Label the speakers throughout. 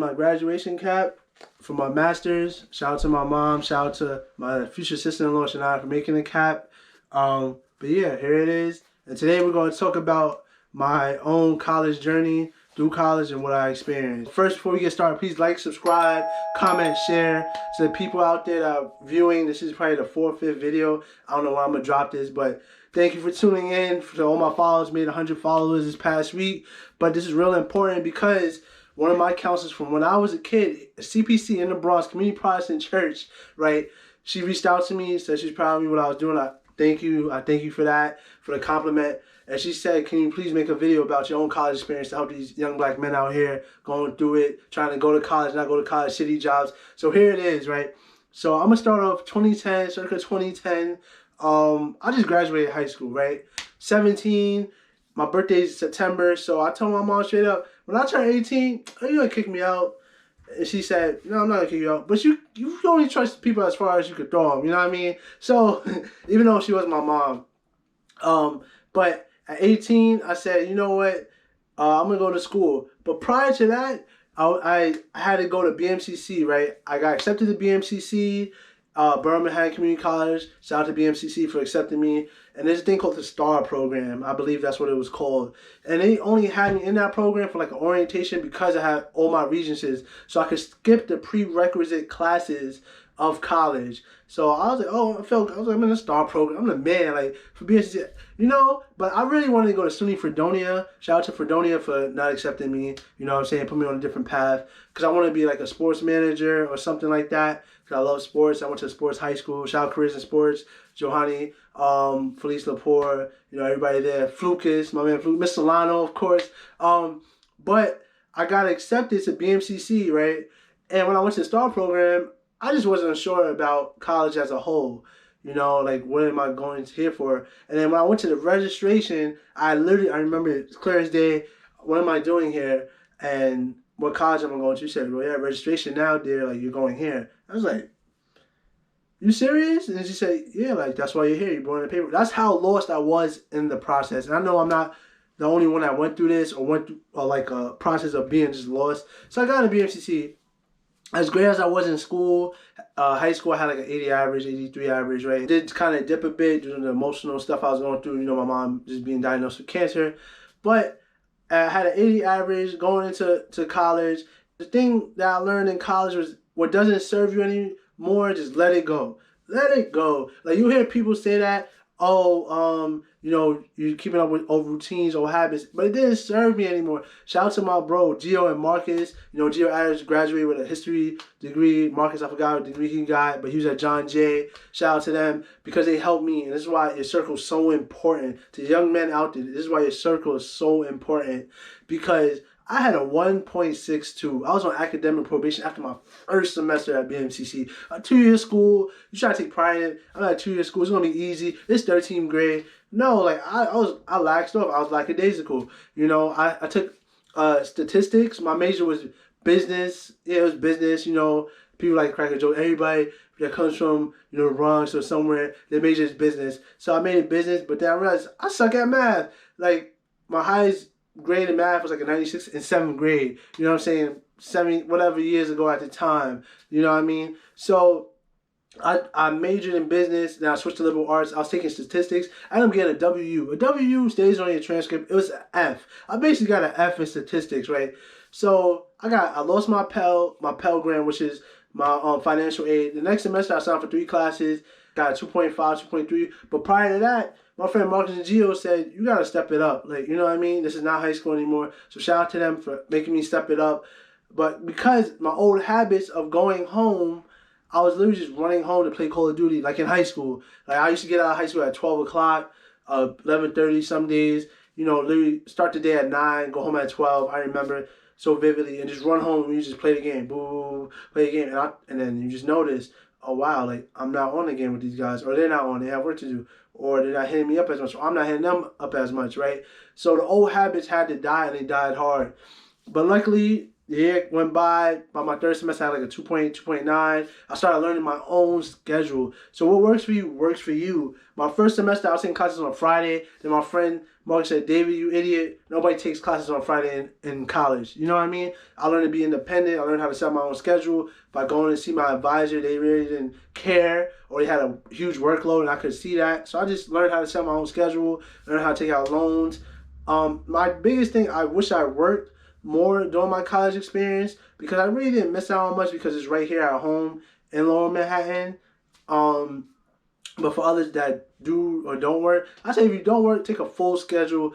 Speaker 1: my graduation cap for my master's. Shout out to my mom. Shout out to my future sister-in-law, Shania, for making the cap. But yeah, here it is. And today we're going to talk about my own college journey through college and what I experienced. First, before we get started, please like, subscribe, comment, share. So the people out there that are viewing, this is probably the 4th or 5th video. I don't know when I'm going to drop this, but thank you for tuning in. For all my followers, made 100 followers this past week. But this is real important because one of my counselors from when I was a kid, CPC in the Bronx, Community Protestant Church, right? She reached out to me, said she's proud of me what I was doing. I thank you for that, for the compliment. And she said, can you please make a video about your own college experience to help these young black men out here going through it, trying to go to college, not go to college, shitty jobs. So here it is, right? So I'm going to start off 2010, circa 2010. I just graduated high school, right? 17, my birthday's September. So I told my mom straight up, when I turn 18, are you going to kick me out? And she said, no, I'm not going to kick you out. But you only trust people as far as you could throw them, you know what I mean? So even though she was my mom. But at 18, I said, you know what, I'm going to go to school. But prior to that, I had to go to BMCC, right? I got accepted to BMCC, Birmingham Community College. Shout out to BMCC for accepting me. And there's a thing called the STAR program. I believe that's what it was called. And they only had me in that program for like an orientation because I had all my regencies. So I could skip the prerequisite classes of college. So I was like, oh, I'm in the STAR program. I'm the man, like, for BSC, you know. But I really wanted to go to SUNY Fredonia. Shout out to Fredonia for not accepting me. You know what I'm saying? Put me on a different path. Because I want to be like a sports manager or something like that. Because I love sports. I went to sports high school. Shout out Careers in Sports. Johanny, Felice Lepore, you know, everybody there. Flukas, my man Flukas. Miss Solano, of course. But I got accepted to BMCC, right? And when I went to the STAR program, I just wasn't sure about college as a whole. You know, like, what am I going here for? And then when I went to the registration, I remember it clear as day, what am I doing here? And what college am I going to? She said, well, yeah, registration now, dear, like, you're going here. I was like, you serious? And she said, yeah, like, that's why you're here. You're born in the paper. That's how lost I was in the process. And I know I'm not the only one that went through this or went through, like, a process of being just lost. So I got into BMCC. As great as I was in school, high school, I had like an 80 average, 83 average, right? Did kind of dip a bit due to the emotional stuff I was going through. You know, my mom just being diagnosed with cancer. But I had an 80 average going into college. The thing that I learned in college was what doesn't serve you anymore, just let it go. Let it go. Like, you hear people say that, oh, you know, you're keeping up with old routines, old habits, but it didn't serve me anymore. Shout out to my bro, Gio and Marcus. You know, Gio Adams graduated with a history degree. Marcus, I forgot what degree he got, but he was at John Jay. Shout out to them because they helped me, and this is why your circle is so important. To young men out there, this is why your circle is so important, because I had a 1.62. I was on academic probation after my first semester at BMCC. A 2-year school. You try to take pride in it. I'm at 2-year school. It's going to be easy. It's 13th grade. No, like, I laxed off. I was lackadaisical. You know, I took statistics. My major was business. Yeah, it was business. You know, people like to crack a joke. Everybody that comes from, you know, the Bronx or somewhere, their major is business. So I made it business, but then I realized I suck at math. Like, my highest grade in math was like a 96 in 7th grade. You know what I'm saying? 7 whatever years ago at the time. You know what I mean? So I majored in business, then I switched to liberal arts. I was taking statistics. I ended up getting a W. A W stays on your transcript. It was an F. I basically got an F in statistics, right? So I lost my Pell Grant, which is my financial aid. The next semester I signed for 3 classes, got a 2.5, 2.3. But prior to that, my friend Marcus and Gio said, you got to step it up. Like, you know what I mean? This is not high school anymore. So shout out to them for making me step it up. But because my old habits of going home, I was literally just running home to play Call of Duty, like in high school. Like, I used to get out of high school at 12 o'clock, 11:30 some days. You know, literally start the day at 9, go home at 12. I remember so vividly. And just run home and you just play the game. Boo, play the game. And then you just notice, oh, wow, like, I'm not on the game with these guys. Or they're not on. They have work to do. Or they're not hitting me up as much. Or I'm not hitting them up as much, right? So the old habits had to die, and they died hard. But luckily, the year went by my 3rd semester, I had like a 2.9. I started learning my own schedule. So what works for you works for you. My first semester, I was taking classes on a Friday. Then my friend Mark said, David, you idiot. Nobody takes classes on Friday in college. You know what I mean? I learned to be independent. I learned how to set my own schedule by going to see my advisor. They really didn't care, or they had a huge workload and I could see that. So I just learned how to set my own schedule, learned how to take out loans. My biggest thing, I wish I worked more during my college experience because I really didn't miss out on much because it's right here at home in Lower Manhattan. But for others that do or don't work, I say if you don't work, take a full schedule,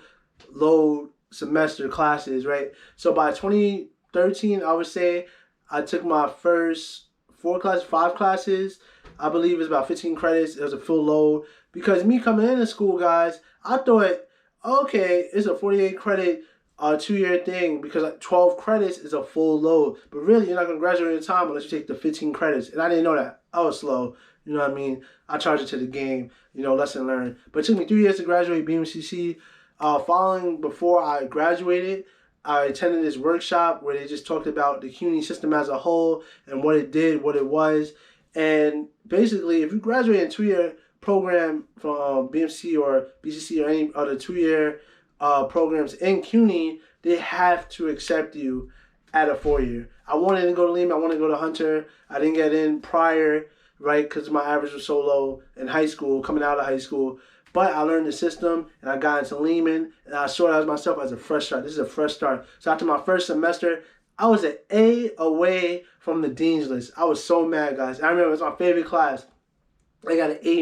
Speaker 1: load semester classes, right? So by 2013, I would say I took my first 5 classes. I believe it's about 15 credits. It was a full load. Because me coming into school, guys, I thought, okay, it's a 48 credit 2-year thing because 12 credits is a full load. But really, you're not going to graduate in time unless you take the 15 credits. And I didn't know that. I was slow. You know what I mean? I charged it to the game, lesson learned. But it took me 3 years to graduate BMCC. Before I graduated, I attended this workshop where they just talked about the CUNY system as a whole and what it did, what it was. And basically, if you graduate in a 2-year program from BMC or BCC or any other 2-year programs in CUNY, they have to accept you at a 4-year. I wanted to go to Lehman. I wanted to go to Hunter. I didn't get in prior, right, because my average was so low in high school, coming out of high school. But I learned the system, and I got into Lehman, and I saw myself as a fresh start. This is a fresh start. So after my first semester, I was an A away from the dean's list. I was so mad, guys. I remember it was my favorite class. I got an A-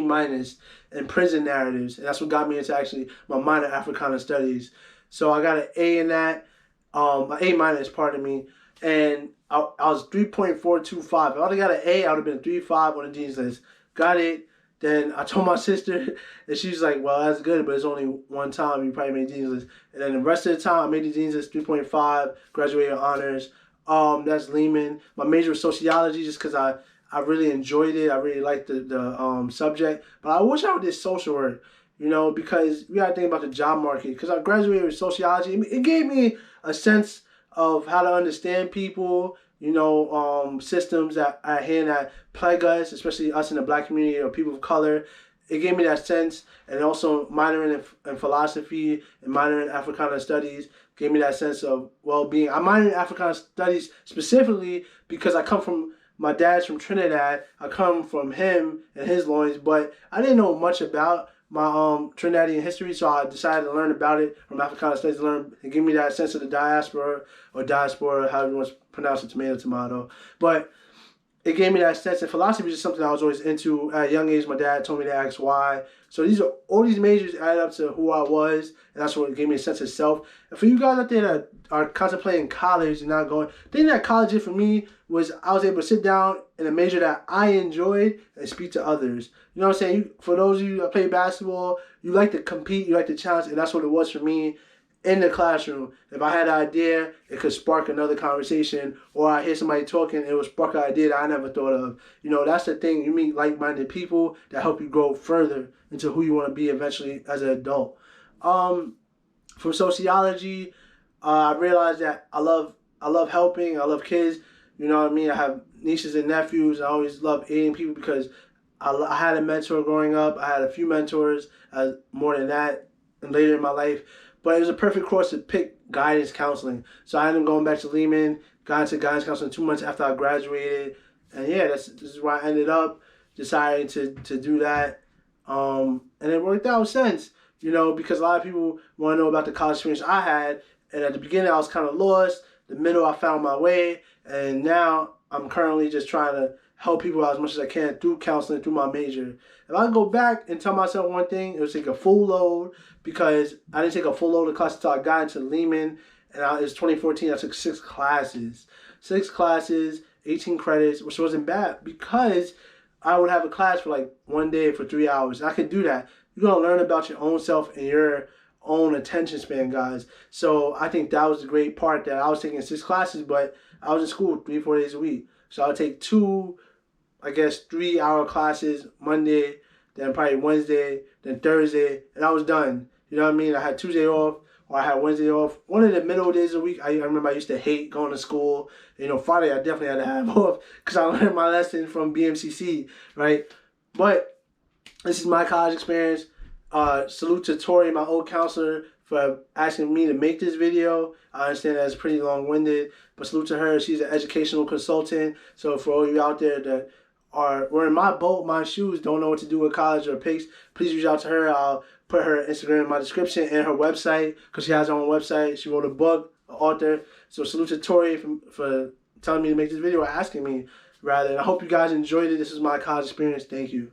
Speaker 1: in prison narratives, and that's what got me into actually my minor Africana studies. So I got an A in that, an A-, pardon me, and I was 3.425. If I would have got an A, I would have been 3.5 on the dean's list. Got it. Then I told my sister, and she's like, well, that's good, but it's only one time you probably made dean's list. And then the rest of the time, I made the dean's list 3.5, graduated honors. That's Lehman. My major was sociology just because I really enjoyed it. I really liked the subject. But I wish I would did social work, because we got to think about the job market. Because I graduated with sociology. It gave me a sense of how to understand people, systems that at hand that plague us, especially us in the black community or people of color. It gave me that sense, and also minoring in philosophy and minoring in Africana studies gave me that sense of well-being. I minored in Africana studies specifically because my dad's from Trinidad. I come from him and his loins, but I didn't know much about my Trinidadian history, so I decided to learn about it from Africana studies, and give me that sense of the diaspora, however you want to pronounce it, tomato. But it gave me that sense, and philosophy is something I was always into. At a young age, my dad told me to ask why. So all these majors add up to who I was, and that's what gave me a sense of self. And for you guys out there that are contemplating college and not going, the thing that college did for me was I was able to sit down in a major that I enjoyed and speak to others. You know what I'm saying? For those of you that play basketball, you like to compete, you like to challenge, and that's what it was for me. In the classroom, if I had an idea, it could spark another conversation, or I hear somebody talking, it would spark an idea that I never thought of. That's the thing. You meet like-minded people that help you grow further into who you want to be eventually as an adult. From sociology, I realized that I love helping. I love kids. You know what I mean? I have nieces and nephews. I always love aiding people because I had a mentor growing up. I had a few mentors, more than that, and later in my life. But it was a perfect course to pick guidance counseling. So I ended up going back to Lehman, got into guidance counseling 2 months after I graduated. And yeah, this is where I ended up deciding to do that. And it worked out since, because a lot of people want to know about the college experience I had. And at the beginning, I was kind of lost. The middle, I found my way. And now I'm currently just trying to help people out as much as I can through counseling, through my major. If I go back and tell myself one thing, it would take a full load, because I didn't take a full load of classes until I got into Lehman, and it was 2014. I took 6 classes. 6 classes, 18 credits, which wasn't bad, because I would have a class for like one day for 3 hours. And I could do that. You're going to learn about your own self and your own attention span, guys. So I think that was the great part, that I was taking 6 classes, but I was in school 3-4 days a week. So I would take 2, 3-hour classes Monday, then probably Wednesday, then Thursday, and I was done. You know what I mean? I had Tuesday off, or I had Wednesday off. One of the middle days of the week, I remember I used to hate going to school. Friday I definitely had to have off because I learned my lesson from BMCC, right? But this is my college experience. Salute to Tori, my old counselor, for asking me to make this video. I understand that it's pretty long-winded, but salute to her. She's an educational consultant. So for all you out there that were in my boat, my shoes, don't know what to do with college or PICS, please reach out to her. I'll put her Instagram in my description and her website because she has her own website. She wrote a book, an author. So salute to Tori for telling me to make this video or asking me rather. And I hope you guys enjoyed it. This is my college experience. Thank you.